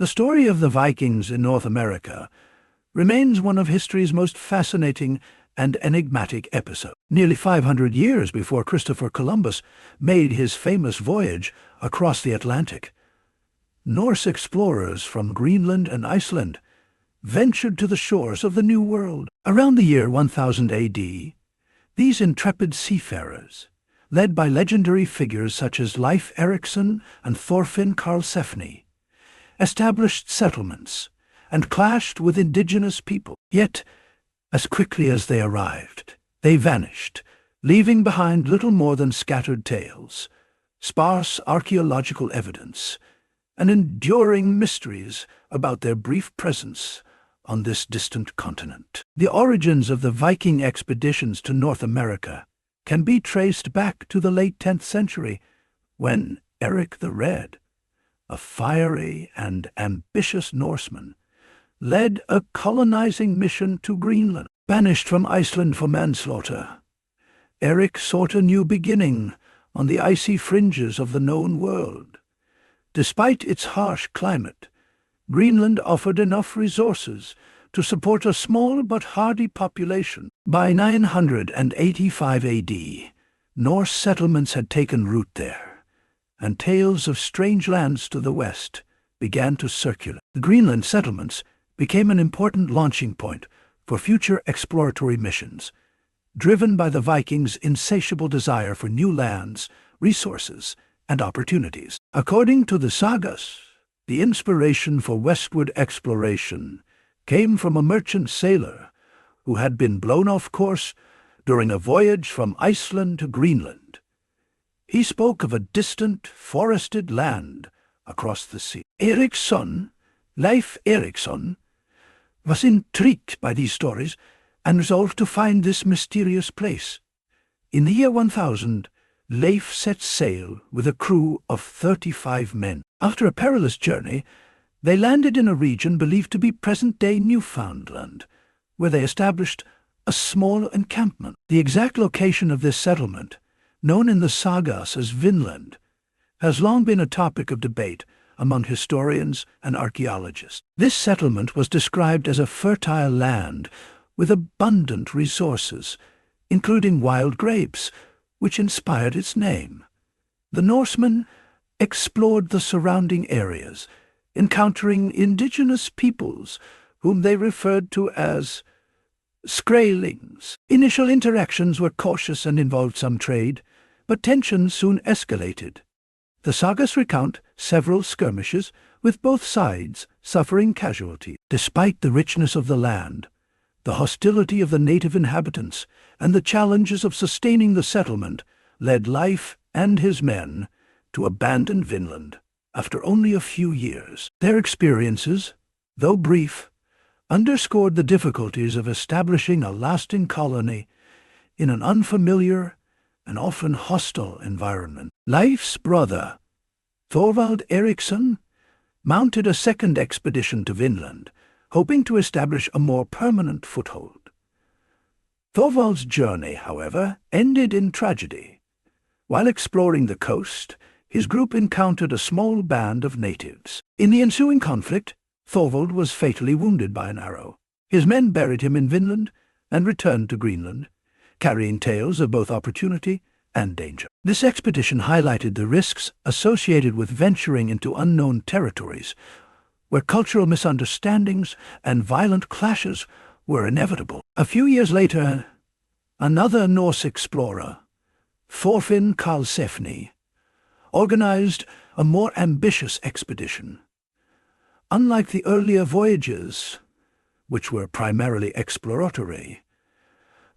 The story of the Vikings in North America remains one of history's most fascinating and enigmatic episodes. Nearly 500 years before Christopher Columbus made his famous voyage across the Atlantic, Norse explorers from Greenland and Iceland ventured to the shores of the New World. Around the year 1000 AD, these intrepid seafarers, led by legendary figures such as Leif Erikson and Thorfinn Karlsefni, established settlements and clashed with indigenous people. Yet, as quickly as they arrived, they vanished, leaving behind little more than scattered tales, sparse archaeological evidence, and enduring mysteries about their brief presence on this distant continent. The origins of the Viking expeditions to North America can be traced back to the late 10th century, when Eric the Red, a fiery and ambitious Norseman, led a colonizing mission to Greenland. Banished from Iceland for manslaughter, Eric sought a new beginning on the icy fringes of the known world. Despite its harsh climate, Greenland offered enough resources to support a small but hardy population. By 985 AD, Norse settlements had taken root there, and tales of strange lands to the west began to circulate. The Greenland settlements became an important launching point for future exploratory missions, driven by the Vikings' insatiable desire for new lands, resources, and opportunities. According to the sagas, the inspiration for westward exploration came from a merchant sailor who had been blown off course during a voyage from Iceland to Greenland. He spoke of a distant, forested land across the sea. Erik's son, Leif Erikson, was intrigued by these stories and resolved to find this mysterious place. In the year 1000, Leif set sail with a crew of 35 men. After a perilous journey, they landed in a region believed to be present-day Newfoundland, where they established a small encampment. The exact location of this settlement, known in the sagas as Vinland, has long been a topic of debate among historians and archaeologists. This settlement was described as a fertile land with abundant resources, including wild grapes, which inspired its name. The Norsemen explored the surrounding areas, encountering indigenous peoples whom they referred to as Skraelings. Initial interactions were cautious and involved some trade, but tensions soon escalated. The sagas recount several skirmishes, with both sides suffering casualties. Despite the richness of the land, the hostility of the native inhabitants, and the challenges of sustaining the settlement led Leif and his men to abandon Vinland after only a few years. Their experiences, though brief, underscored the difficulties of establishing a lasting colony in an unfamiliar and often hostile environment. Leif's brother, Thorvald Eriksson, mounted a second expedition to Vinland, hoping to establish a more permanent foothold. Thorvald's journey, however, ended in tragedy. While exploring the coast, his group encountered a small band of natives. In the ensuing conflict, Thorvald was fatally wounded by an arrow. His men buried him in Vinland and returned to Greenland, carrying tales of both opportunity and danger. This expedition highlighted the risks associated with venturing into unknown territories, where cultural misunderstandings and violent clashes were inevitable. A few years later, another Norse explorer, Thorfinn Karlsefni, organized a more ambitious expedition. Unlike the earlier voyages, which were primarily exploratory,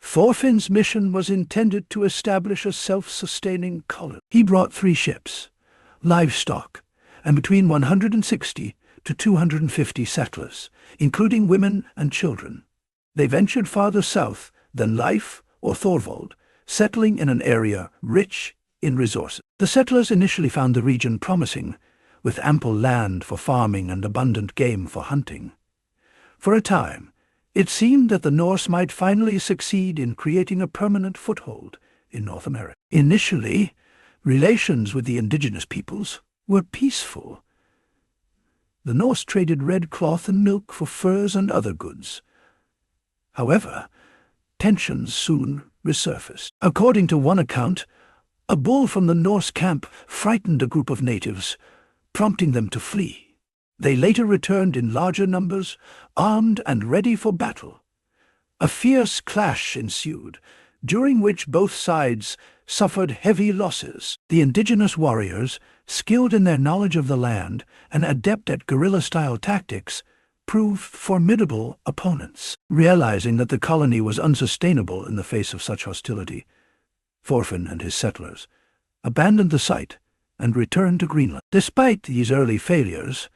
Thorfinn's mission was intended to establish a self-sustaining colony. He brought 3 ships, livestock, and between 160 to 250 settlers, including women and children. They ventured farther south than Leif or Thorvald, settling in an area rich in resources. The settlers initially found the region promising, with ample land for farming and abundant game for hunting. For a time, it seemed that the Norse might finally succeed in creating a permanent foothold in North America. Initially, relations with the indigenous peoples were peaceful. The Norse traded red cloth and milk for furs and other goods. However, tensions soon resurfaced. According to one account, a bull from the Norse camp frightened a group of natives, prompting them to flee. They later returned in larger numbers, armed and ready for battle. A fierce clash ensued, during which both sides suffered heavy losses. The indigenous warriors, skilled in their knowledge of the land and adept at guerrilla-style tactics, proved formidable opponents. Realizing that the colony was unsustainable in the face of such hostility, Thorfinn and his settlers abandoned the site and returned to Greenland. Despite these early failures,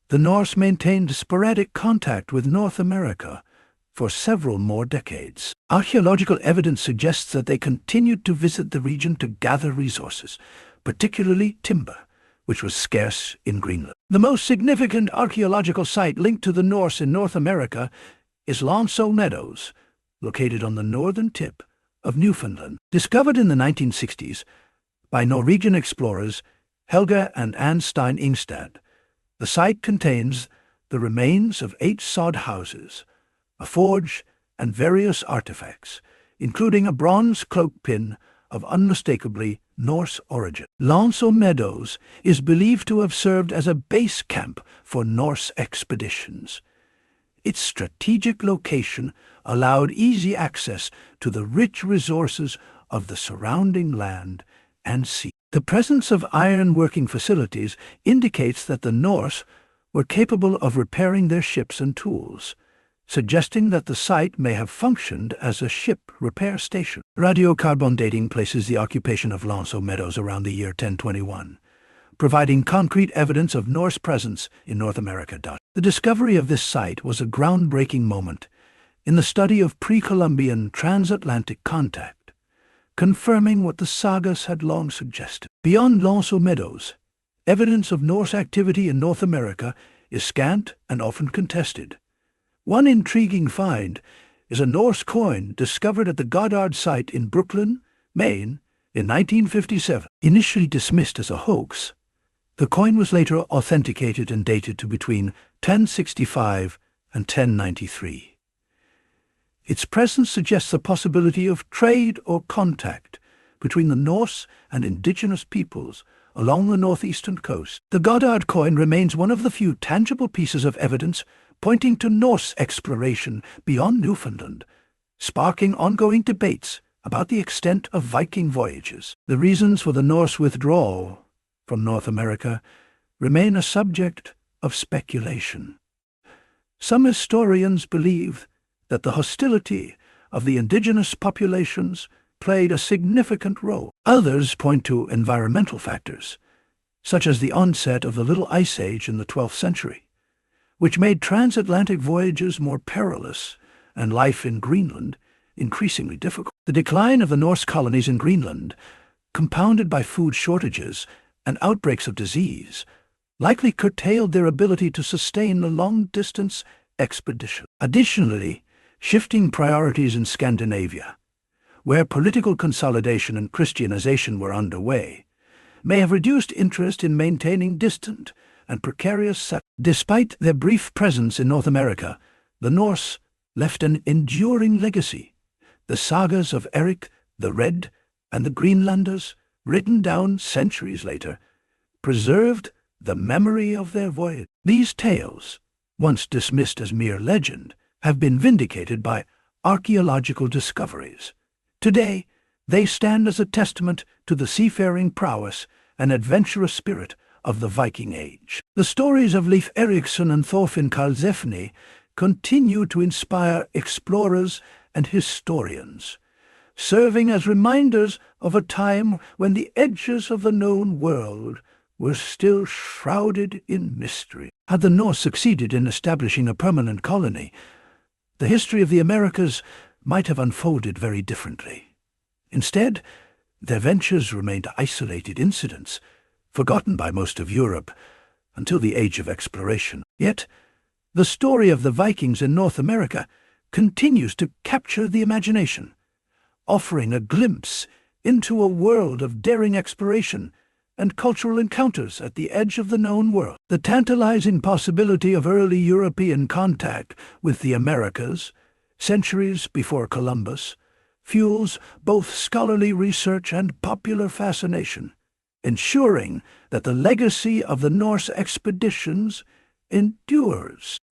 the Norse maintained sporadic contact with North America for several more decades. Archaeological evidence suggests that they continued to visit the region to gather resources, particularly timber, which was scarce in Greenland. The most significant archaeological site linked to the Norse in North America is Lonso Meadows, located on the northern tip of Newfoundland. Discovered in the 1960s by Norwegian explorers Helge and Anne Stein Ingstad, the site contains the remains of 8 sod houses, a forge, and various artifacts, including a bronze cloak pin of unmistakably Norse origin. Lonso Meadows is believed to have served as a base camp for Norse expeditions. Its strategic location allowed easy access to the rich resources of the surrounding land and sea. The presence of iron-working facilities indicates that the Norse were capable of repairing their ships and tools, suggesting that the site may have functioned as a ship repair station. Radiocarbon dating places the occupation of Lonso Meadows around the year 1021, providing concrete evidence of Norse presence in North America. The discovery of this site was a groundbreaking moment in the study of pre-Columbian transatlantic contact, confirming what the sagas had long suggested. Beyond Lonso Meadows, evidence of Norse activity in North America is scant and often contested. One intriguing find is a Norse coin discovered at the Goddard site in Brooklyn, Maine, in 1957. Initially dismissed as a hoax, the coin was later authenticated and dated to between 1065 and 1093. Its presence suggests the possibility of trade or contact between the Norse and indigenous peoples along the northeastern coast. The Goddard coin remains one of the few tangible pieces of evidence pointing to Norse exploration beyond Newfoundland, sparking ongoing debates about the extent of Viking voyages. The reasons for the Norse withdrawal from North America remain a subject of speculation. Some historians believe that the hostility of the indigenous populations played a significant role. Others point to environmental factors, such as the onset of the Little Ice Age in the 12th century, which made transatlantic voyages more perilous and life in Greenland increasingly difficult. The decline of the Norse colonies in Greenland, compounded by food shortages and outbreaks of disease, likely curtailed their ability to sustain a long-distance expedition. Additionally, shifting priorities in Scandinavia, where political consolidation and Christianization were underway, may have reduced interest in maintaining distant and precarious settlements. Despite their brief presence in North America, the Norse left an enduring legacy. The sagas of Eric the Red and the Greenlanders, written down centuries later, preserved the memory of their voyage. These tales, once dismissed as mere legend, have been vindicated by archaeological discoveries. Today, they stand as a testament to the seafaring prowess and adventurous spirit of the Viking Age. The stories of Leif Erikson and Thorfinn Karlsefni continue to inspire explorers and historians, serving as reminders of a time when the edges of the known world were still shrouded in mystery. Had the Norse succeeded in establishing a permanent colony, the history of the Americas might have unfolded very differently. Instead, their ventures remained isolated incidents, forgotten by most of Europe until the Age of Exploration. Yet, the story of the Vikings in North America continues to capture the imagination, offering a glimpse into a world of daring exploration and cultural encounters at the edge of the known world. The tantalizing possibility of early European contact with the Americas, centuries before Columbus, fuels both scholarly research and popular fascination, ensuring that the legacy of the Norse expeditions endures.